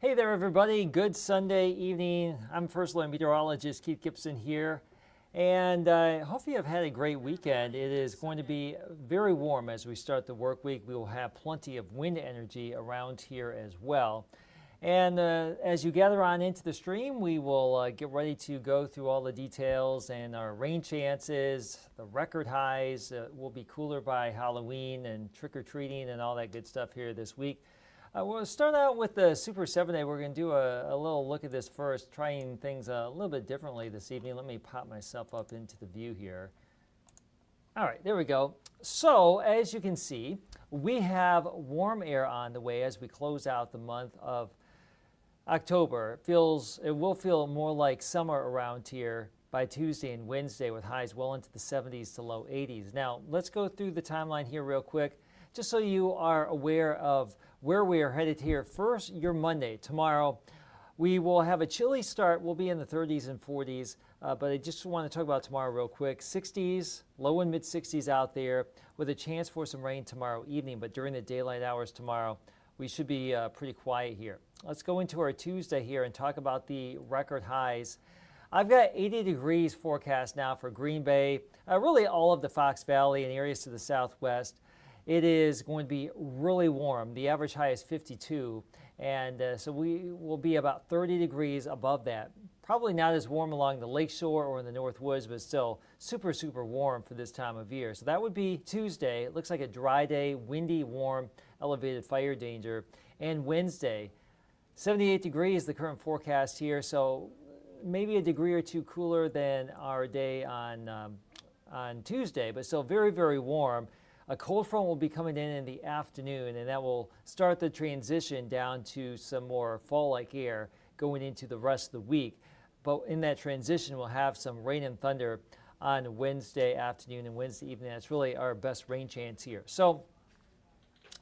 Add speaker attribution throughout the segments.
Speaker 1: Hey there, everybody. Good Sunday evening. I'm First Alert Meteorologist Keith Gibson here. And hopefully you've had a great weekend. It is going to be very warm as we start the work week. We will have plenty of wind energy around here as well. And as you gather on into the stream, we will get ready to go through all the details and our rain chances, the record highs. Will be cooler by Halloween and trick-or-treating and all that good stuff here this week. We'll start out with the Super 7 Day. We're going to do a little look at this first, trying things a little bit differently this evening. Let me pop myself up into the view here. All right, there we go. So, as you can see, we have warm air on the way as we close out the month of October. It will feel more like summer around here by Tuesday and Wednesday with highs well into the 70s to low 80s. Now, let's go through the timeline here real quick, just so you are aware of where we are headed here. First, your Monday, tomorrow, we will have a chilly start. We'll be in the 30s and 40s, but I just want to talk about tomorrow real quick. 60s, low and mid 60s out there with a chance for some rain tomorrow evening, but during the daylight hours tomorrow, we should be pretty quiet here. Let's go into our Tuesday here and talk about the record highs. I've got 80 degrees forecast now for Green Bay, really all of the Fox Valley and areas to the southwest. It is going to be really warm. The average high is 52, and so we will be about 30 degrees above that. Probably not as warm along the lakeshore or in the North Woods, but still super, super warm for this time of year. So that would be Tuesday. It looks like a dry day, windy, warm, elevated fire danger. And Wednesday, 78 degrees, the current forecast here, so maybe a degree or two cooler than our day on Tuesday, but still very, very warm. A cold front will be coming in the afternoon, and that will start the transition down to some more fall-like air going into the rest of the week. But in that transition, we'll have some rain and thunder on Wednesday afternoon and Wednesday evening. That's really our best rain chance here. So,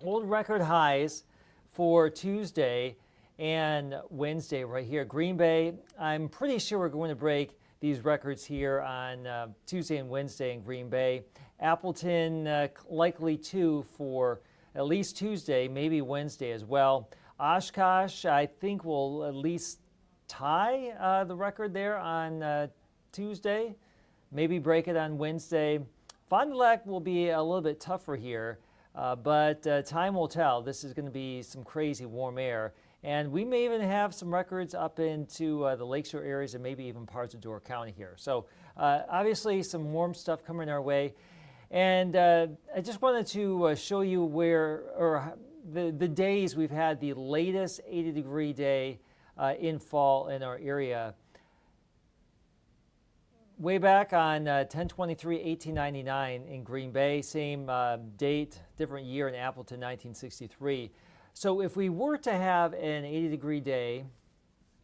Speaker 1: old record highs for Tuesday and Wednesday right here. Green Bay, I'm pretty sure we're going to break these records here on Tuesday and Wednesday in Green Bay. Appleton likely too for at least Tuesday, maybe Wednesday as well. Oshkosh, I think will at least tie the record there on Tuesday, maybe break it on Wednesday. Fond du Lac will be a little bit tougher here, but time will tell. This is going to be some crazy warm air. And we may even have some records up into the lakeshore areas and maybe even parts of Door County here. So obviously some warm stuff coming our way. And I just wanted to show you the days we've had the latest 80-degree day in fall in our area. Way back on 10/23/1899 in Green Bay, same date, different year in Appleton, 1963. So if we were to have an 80-degree day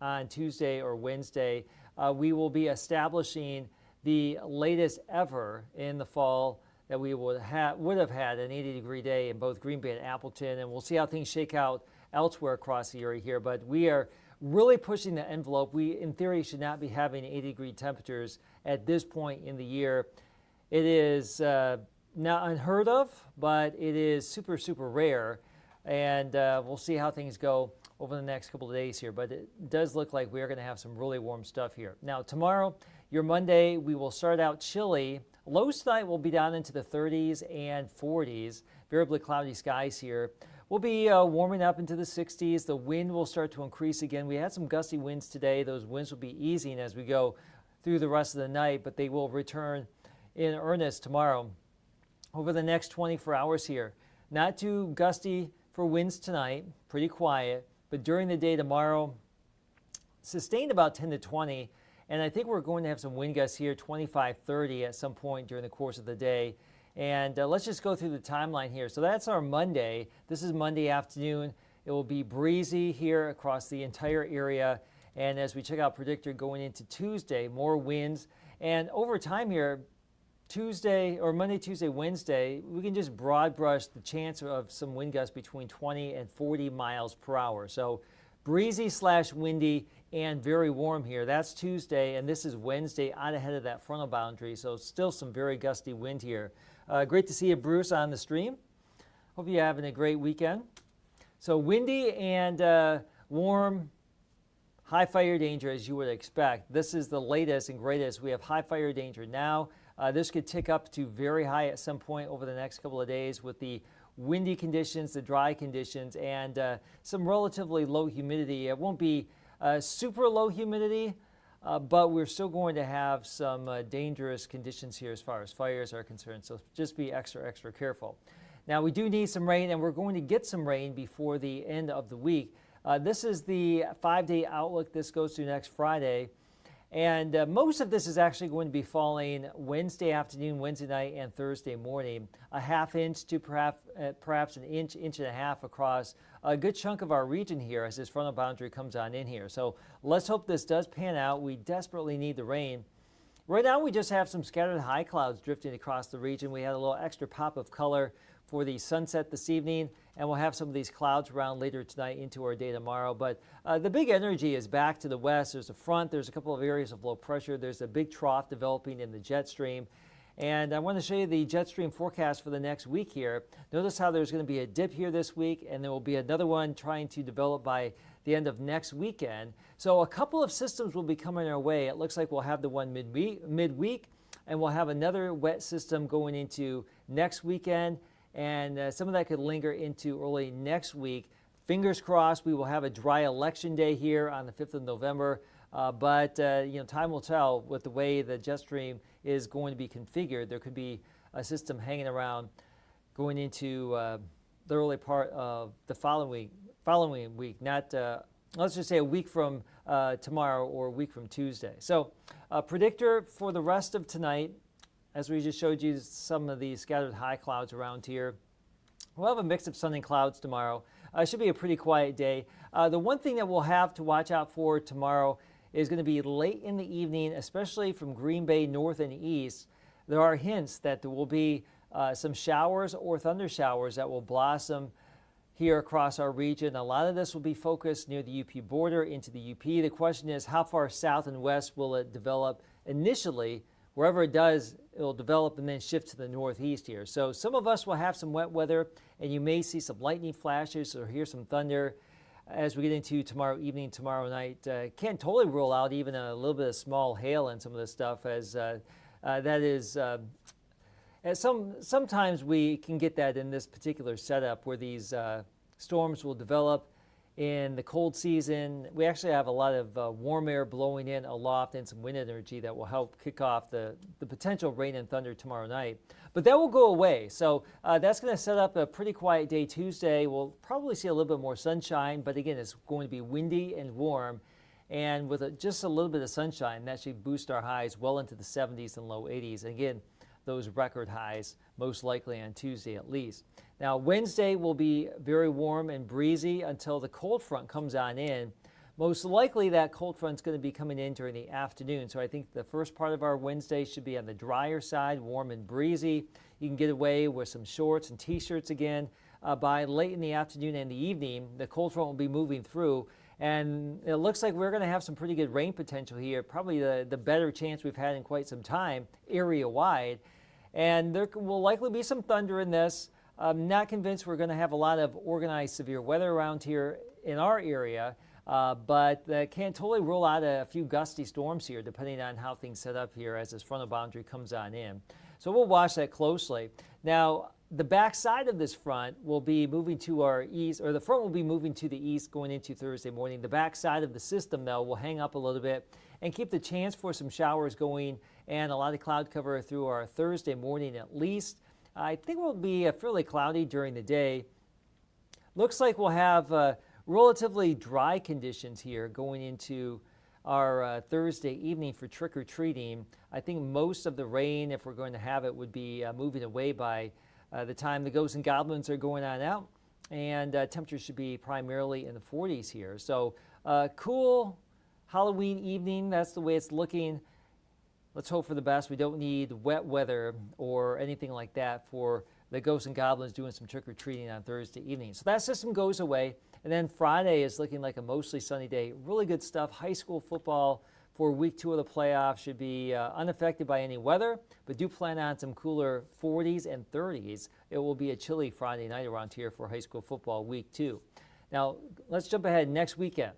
Speaker 1: on Tuesday or Wednesday, we will be establishing the latest ever in the fall that we would have had an 80-degree day in both Green Bay and Appleton, and we'll see how things shake out elsewhere across the area here. But we are really pushing the envelope. We, in theory, should not be having 80-degree temperatures at this point in the year. It is not unheard of, but it is super, super rare. And we'll see how things go over the next couple of days here. But it does look like we are going to have some really warm stuff here. Now, tomorrow, your Monday, we will start out chilly. Lows tonight will be down into the 30s and 40s. Variably cloudy skies here. We'll be warming up into the 60s. The wind will start to increase again. We had some gusty winds today. Those winds will be easing as we go through the rest of the night, but they will return in earnest tomorrow. Over the next 24 hours here, not too gusty for winds tonight, pretty quiet, but during the day tomorrow, sustained about 10 to 20, and I think we're going to have some wind gusts here, 25, 30 at some point during the course of the day. And let's just go through the timeline here. So that's our Monday. This is Monday afternoon. It will be breezy here across the entire area. And as we check out predictor going into Tuesday, more winds. And over time here, Tuesday or Monday, Tuesday, Wednesday, we can just broad brush the chance of some wind gusts between 20 and 40 miles per hour. So breezy / windy and very warm here. That's Tuesday, and this is Wednesday out ahead of that frontal boundary. So still some very gusty wind here. Great to see you, Bruce, on the stream. Hope you're having a great weekend. So windy and warm, high fire danger as you would expect. This is the latest and greatest. We have high fire danger now. This could tick up to very high at some point over the next couple of days with the windy conditions, the dry conditions, and some relatively low humidity. It won't be super low humidity, but we're still going to have some dangerous conditions here as far as fires are concerned. So just be extra careful. Now we do need some rain, and we're going to get some rain before the end of the week. This is the 5-day outlook. This goes through next Friday. And most of this is actually going to be falling Wednesday afternoon, Wednesday night, and Thursday morning. A half inch to perhaps an inch, inch and a half across a good chunk of our region here as this frontal boundary comes on in here. So let's hope this does pan out. We desperately need the rain. Right now we just have some scattered high clouds drifting across the region. We had a little extra pop of color for the sunset this evening, and we'll have some of these clouds around later tonight into our day tomorrow. But the big energy is back to the west. There's a front. There's a couple of areas of low pressure. There's a big trough developing in the jet stream. And I want to show you the jet stream forecast for the next week here. Notice how there's going to be a dip here this week, and there will be another one trying to develop by the end of next weekend. So a couple of systems will be coming our way. It looks like we'll have the one midweek, and we'll have another wet system going into next weekend. And some of that could linger into early next week. Fingers crossed we will have a dry election day here on the 5th of November. But time will tell with the way the jet stream is going to be configured. There could be a system hanging around going into the early part of the following week, not let's just say a week from tomorrow or a week from Tuesday. So predictor for the rest of tonight, as we just showed you some of the scattered high clouds around here. We'll have a mix of sun and clouds tomorrow. It should be a pretty quiet day. The one thing that we'll have to watch out for tomorrow is going to be late in the evening, especially from Green Bay north and east. There are hints that there will be some showers or thunder showers that will blossom here across our region. A lot of this will be focused near the UP border into the UP. The question is, how far south and west will it develop initially? Wherever it does, it'll develop and then shift to the northeast here. So some of us will have some wet weather, and you may see some lightning flashes or hear some thunder as we get into tomorrow evening, tomorrow night. Can't totally rule out even a little bit of small hail and some of this stuff, as that is sometimes we can get that in this particular setup where these storms will develop in the cold season. We actually have a lot of warm air blowing in aloft and some wind energy that will help kick off the potential rain and thunder tomorrow night. But that will go away. So that's going to set up a pretty quiet day Tuesday. We'll probably see a little bit more sunshine, but again, it's going to be windy and warm. And with just a little bit of sunshine, that should boost our highs well into the 70s and low 80s. And again, those record highs most likely on Tuesday at least. Now Wednesday will be very warm and breezy until the cold front comes on in. Most likely that cold front is going to be coming in during the afternoon. So I think the first part of our Wednesday should be on the drier side, warm and breezy. You can get away with some shorts and t-shirts again. By late in the afternoon and the evening, the cold front will be moving through. And it looks like we're going to have some pretty good rain potential here, probably the better chance we've had in quite some time, area-wide. And there will likely be some thunder in this. I'm not convinced we're going to have a lot of organized severe weather around here in our area, but can't totally rule out a few gusty storms here, depending on how things set up here as this frontal boundary comes on in. So we'll watch that closely. Now, the back side of this front will be moving to our east, or the front will be moving to the east going into Thursday morning. The back side of the system, though, will hang up a little bit and keep the chance for some showers going and a lot of cloud cover through our Thursday morning at least. I think it will be fairly cloudy during the day. Looks like we'll have relatively dry conditions here going into our Thursday evening for trick-or-treating. I think most of the rain, if we're going to have it, would be moving away by the time the ghosts and goblins are going on out, and temperatures should be primarily in the 40s here. So cool Halloween evening, that's the way it's looking. Let's hope for the best. We don't need wet weather or anything like that for the ghosts and goblins doing some trick-or-treating on Thursday evening. So that system goes away, and then Friday is looking like a mostly sunny day. Really good stuff. High school football for week 2 of the playoffs should be unaffected by any weather, but do plan on some cooler 40s and 30s. It will be a chilly Friday night around here for high school football week 2. Now, let's jump ahead next weekend.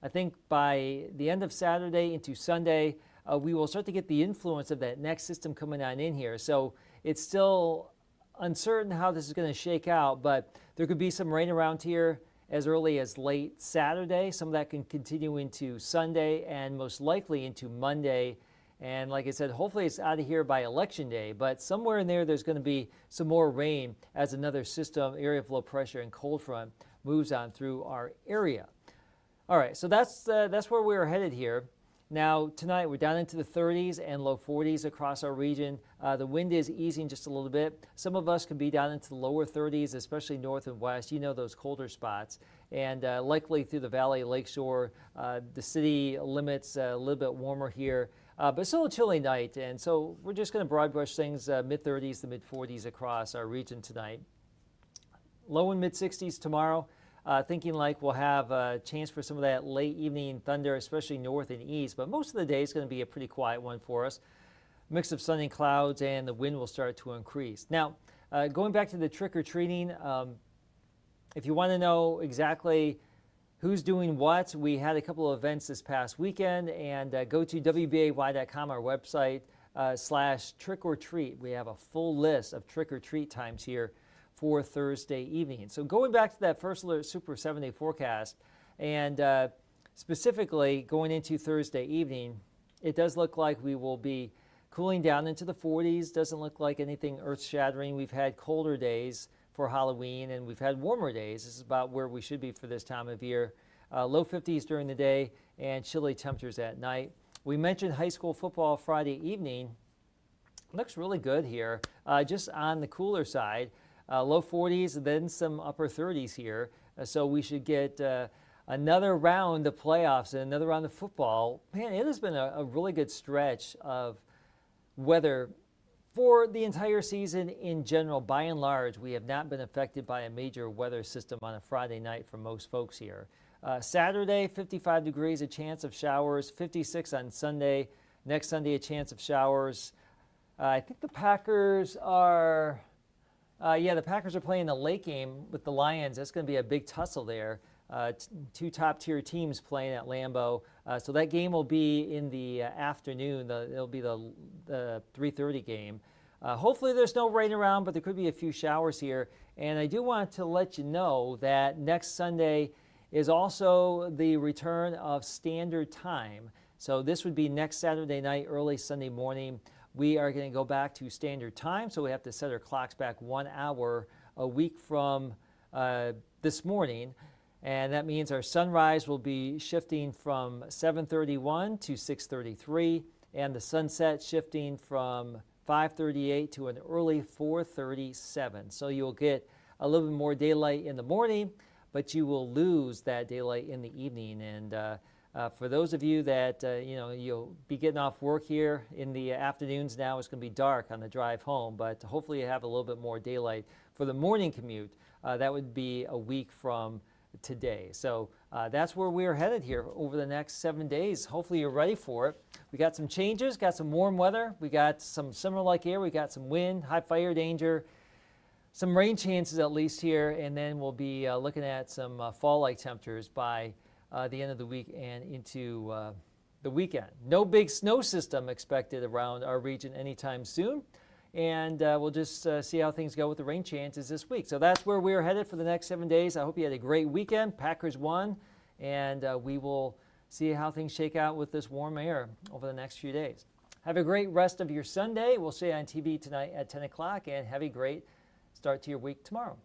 Speaker 1: I think by the end of Saturday into Sunday, we will start to get the influence of that next system coming on in here. So it's still uncertain how this is going to shake out, but there could be some rain around here as early as late Saturday. Some of that can continue into Sunday and most likely into Monday. And like I said, hopefully it's out of here by Election Day, but somewhere in there's going to be some more rain as another system, area of low pressure and cold front moves on through our area. All right, so that's where we're headed here. Now, tonight we're down into the 30s and low 40s across our region. The wind is easing just a little bit. Some of us can be down into the lower 30s, especially north and west. You know those colder spots. And likely through the valley, lakeshore, the city limits a little bit warmer here. But still a chilly night. And so we're just going to broad brush things mid-30s to mid-40s across our region tonight. Low and mid-60s tomorrow. Thinking like we'll have a chance for some of that late evening thunder, especially north and east, but most of the day is going to be a pretty quiet one for us. Mix of sun and clouds, and the wind will start to increase. Now, going back to the trick-or-treating, if you want to know exactly who's doing what, we had a couple of events this past weekend, and go to WBAY.com, our website, /trick-or-treat. We have a full list of trick-or-treat times here for Thursday evening. So going back to that first alert Super 7-day forecast, and specifically going into Thursday evening, it does look like we will be cooling down into the 40s. Doesn't look like anything earth-shattering. We've had colder days for Halloween, and we've had warmer days. This is about where we should be for this time of year. Low 50s during the day and chilly temperatures at night. We mentioned high school football Friday evening. Looks really good here, just on the cooler side. Low 40s, then some upper 30s here. So we should get another round of playoffs and another round of football. Man, it has been a really good stretch of weather for the entire season in general. By and large, we have not been affected by a major weather system on a Friday night for most folks here. Saturday, 55 degrees, a chance of showers. 56 on Sunday. Next Sunday, a chance of showers. I think the Packers are... the Packers are playing the late game with the Lions. That's going to be a big tussle there. Two top-tier teams playing at Lambeau. So that game will be in the afternoon. It'll be the 3:30 game. Hopefully there's no rain around, but there could be a few showers here. And I do want to let you know that next Sunday is also the return of standard time. So this would be next Saturday night, early Sunday morning. We are going to go back to standard time, so we have to set our clocks back 1 hour a week from this morning. And that means our sunrise will be shifting from 7:31 to 6:33, and the sunset shifting from 5:38 to an early 4:37. So you'll get a little bit more daylight in the morning, but you will lose that daylight in the evening. And for those of you that, you'll be getting off work here in the afternoons now, it's going to be dark on the drive home, but hopefully you have a little bit more daylight for the morning commute. That would be a week from today. So that's where we're headed here over the next 7 days. Hopefully you're ready for it. We got some changes, got some warm weather. We got some summer-like air. We got some wind, high fire danger, some rain chances at least here, and then we'll be looking at some fall-like temperatures by the end of the week and into the weekend. No big snow system expected around our region anytime soon. And we'll just see how things go with the rain chances this week. So that's where we're headed for the next 7 days. I hope you had a great weekend. Packers won. And we will see how things shake out with this warm air over the next few days. Have a great rest of your Sunday. We'll see you on TV tonight at 10 o'clock. And have a great start to your week tomorrow.